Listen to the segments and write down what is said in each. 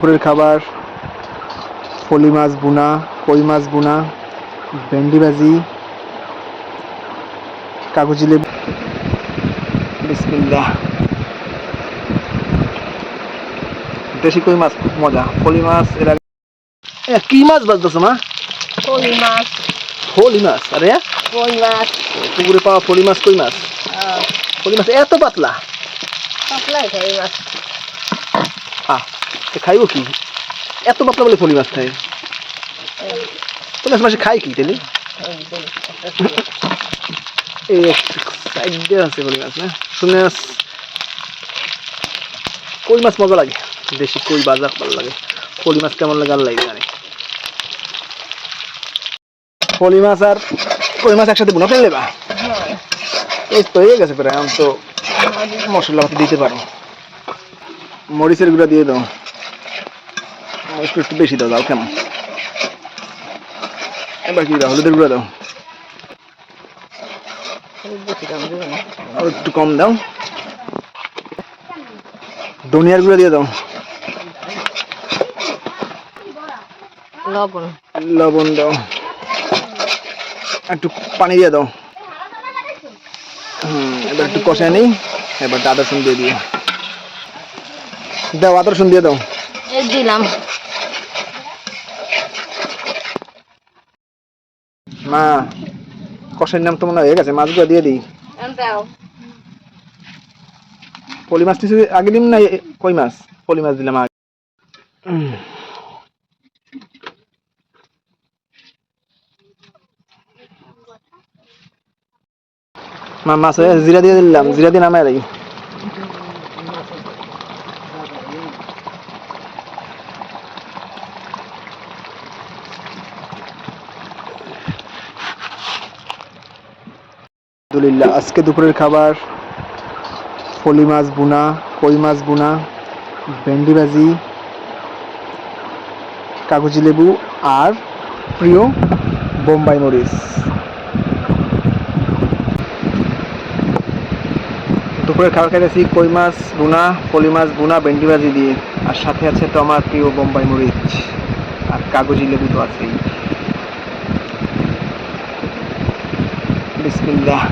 দুপুরের খাবার ফলি মাছ ভুনা, কই মাছ ভুনা, ভেন্ডি ভাজি, কাগজি লেবু। বিসমিল্লাহ। দেশি কই মাছ খুব মজা। ফলি মাছ এর আগে কি মাছ ভাজতেছো মা? ফলি মাছ। ফলি মাছ? আরে কই মাছ। পুকুরে পাওয়া ফলি মাছ, কই মাছ। ফলি মাছ এত পাতলা? পাতলাই ফলি মাছ। খাইব কি এত পাতলা বলে ফলি মাছ খায়? ফলি মাছ খায় কি তাহলে? এই সাইডে আছে ফলি মাছ না? শুনে কই মাছ মজা লাগে, দেশি কই ভাজা ভালো লাগে। ফলি মাছ কেমন লাগে আল্লাহ জানে। ফলি মাছ আর কই মাছ একসাথে ভুনা ফেলে নেবা? এই তো হয়ে গেছে প্রায়। এখন তো মশলা দিতে পারো। মরিচের গুঁড়া দিয়ে দাও, একটু বেশি দাও, দাও কেমন। এবার কি দাও? হলুদের গুঁড়া দাও, আর একটু কম দাও। ধনিয়ার গুঁড়া দিয়ে দাও, লবণ লবণ দাও, একটু পানি দিয়ে দাও। এবার একটু কষায় নেই। এবার আদা রসুন দিয়ে দিও, দাও আদা রসুন দিয়ে দাও। এই দিলাম। মা কষার নাম তো মনে হয়ে গেছে, মাছগুলো দিয়ে দিই। ফলি মাছ আগে দিন না কই মাছ? ফলি মাছ দিলাম আগে। মাছ জিরা দিয়ে দিলাম, জিরা দিয়ে নামায় রাখি। আলহামদুলিল্লাহ। আজকে দুপুরের খাবার ফলি মাছ ভুনা, কই মাছ ভুনা, ভেন্ডি ভাজি, কাগজি লেবু আর প্রিয় বোম্বাই মরিচ। দুপুরের খাবার খাইতেছি কই মাছ ভুনা, ফলি মাছ ভুনা, ভেন্ডি ভাজি দিয়ে। আর সাথে আছে তো আমার প্রিয় বোম্বাই মরিচ আর কাগজি লেবু তো আছেই। বিসমিল্লাহ।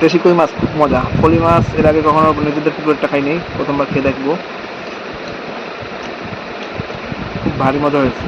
দেশি কই মাছ খুব মজা। ফলি মাছ এর আগে কখনো নিজেদের পুকুরেরটা খাইনি, প্রথমবার খেয়ে দেখবো। খুব ভারী মজা হয়েছে।